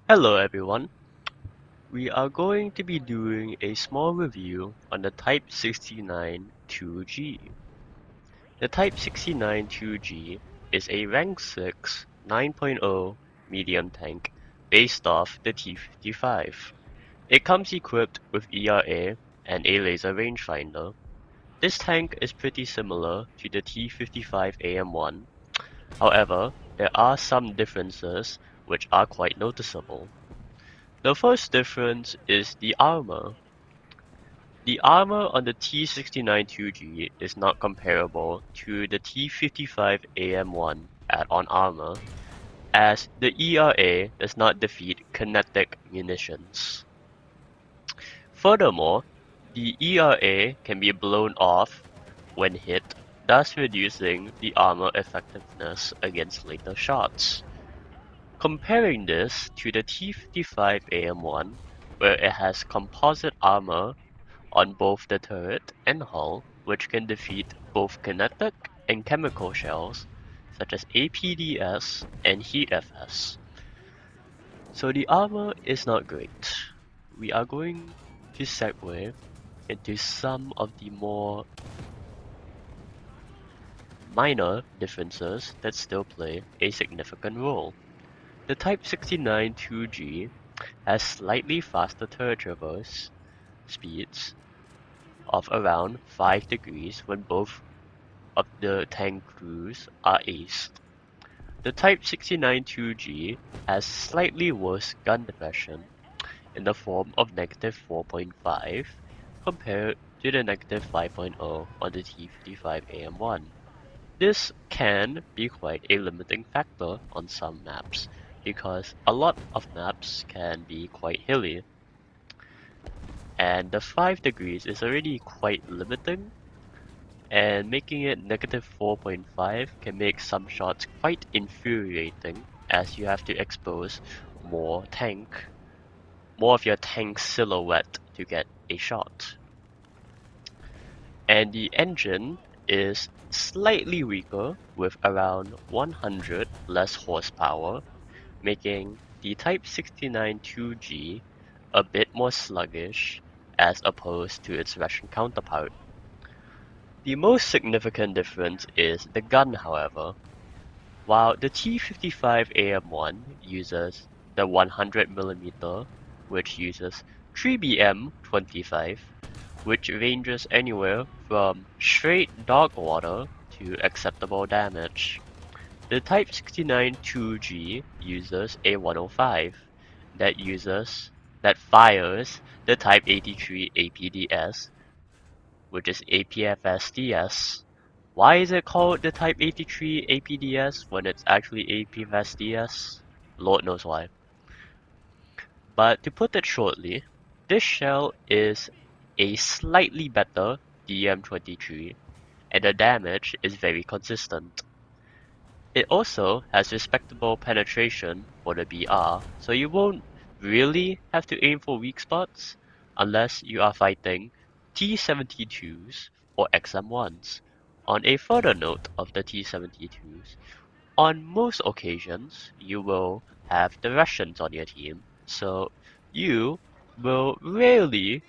Hello everyone, we are going to be doing a small review on the Type 69 2G. The Type 69 2G is a Rank 6 9.0 medium tank based off the T-55. It comes equipped with ERA and a laser rangefinder. This tank is pretty similar to the T-55am1, however, there are some differences which are quite noticeable. The first difference is the armor. The armor on the T69 2G is not comparable to the T55am1 add-on armor, as the ERA does not defeat kinetic munitions. Furthermore, the ERA can be blown off when hit, thus reducing the armor effectiveness against later shots. Comparing this to the T55am1, where it has composite armor on both the turret and hull, which can defeat both kinetic and chemical shells, such as APDS and HeatFS. So the armor is not great. We are going to segue into some of the more minor differences that still play a significant role. The Type 69 2G has slightly faster turret traverse speeds of around 5 degrees when both of the tank crews are aced. The Type 69 2G has slightly worse gun depression in the form of -4.5 compared to the -5.0 on the T55am1. This can be quite a limiting factor on some maps, because a lot of maps can be quite hilly, and the 5 degrees is already quite limiting, and making it -4.5 can make some shots quite infuriating, as you have to expose more of your tank silhouette to get a shot. And the engine is slightly weaker with around 100 less horsepower, making the Type 69 2G a bit more sluggish as opposed to its Russian counterpart. The most significant difference is the gun, however. While the T55am1 uses the 100mm, which uses 3BM25, which ranges anywhere from straight dog water to acceptable damage. The Type 69 2G uses a 105 that fires the Type 83 APDS, which is APFSDS. Why is it called the Type 83 APDS when it's actually APFSDS? Lord knows why. But to put it shortly, this shell is a slightly better DM23, and the damage is very consistent. It also has respectable penetration for the BR, so you won't really have to aim for weak spots unless you are fighting T72s or XM1s. On a further note of the T72s, on most occasions you will have the Russians on your team, so you will rarely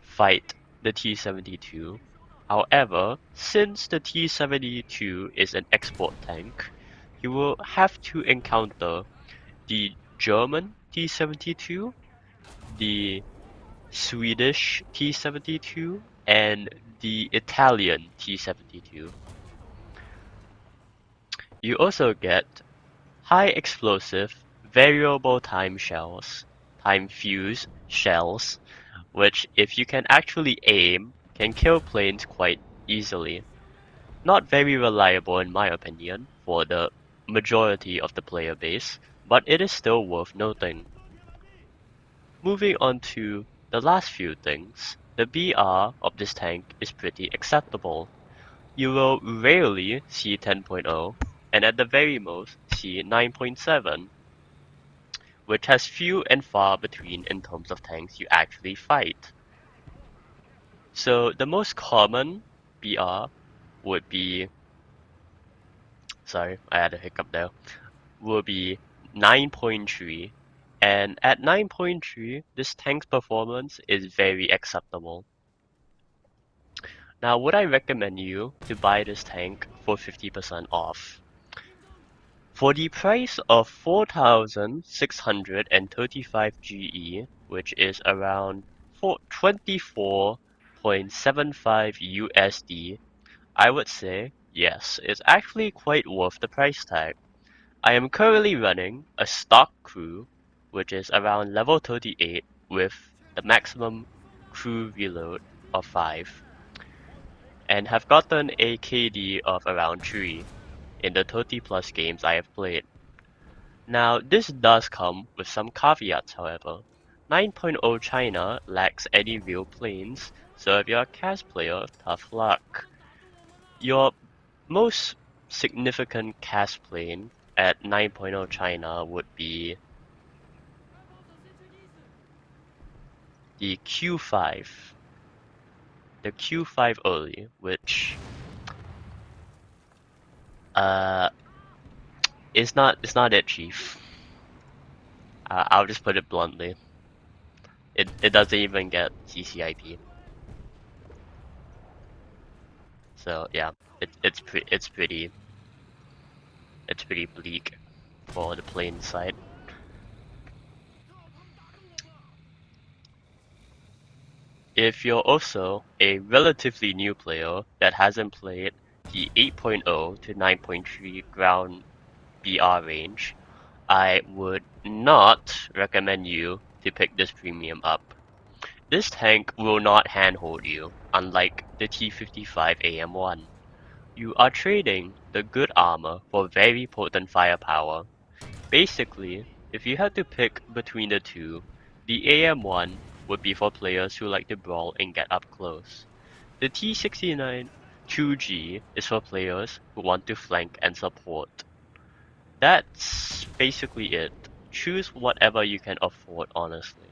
fight the T72. However, since the T72 is an export tank, you will have to encounter the German T72, the Swedish T72, and the Italian T72. You also get high explosive variable time fuse shells, which if you can actually aim, can kill planes quite easily. Not very reliable in my opinion for the majority of the player base, but it is still worth noting. Moving on to the last few things, the BR of this tank is pretty acceptable. You will rarely see 10.0, and at the very most see 9.7, which has few and far between in terms of tanks you actually fight. So the most common BR would be, sorry, I had a hiccup there, would be 9.3, and at 9.3, this tank's performance is very acceptable. Now, would I recommend you to buy this tank for 50% off? For the price of 4,635 GE, which is around 24.75 USD, I would say yes, it's actually quite worth the price tag. I am currently running a stock crew, which is around level 38 with the maximum crew reload of 5, and have gotten a KD of around 3 in the 30 plus games I have played. Now, this does come with some caveats, however. 9.0 China lacks any real planes, so if you're a CAS player, tough luck. Your most significant CAS plane at 9.0 China would be the Q5. The Q5 early, which uh is not it, chief. I'll just put it bluntly. It doesn't even get CCIP. So yeah, it's pretty bleak for the plane side. If you're also a relatively new player that hasn't played the 8.0 to 9.3 ground BR range, I would not recommend you to pick this premium up. This tank will not handhold you, unlike the t-55am1. You are trading the good armor for very potent firepower. Basically, if you had to pick between the two, the AM1 would be for players who like to brawl and get up close. The T69 2G is for players who want to flank and support. That's basically it. Choose whatever you can afford, honestly.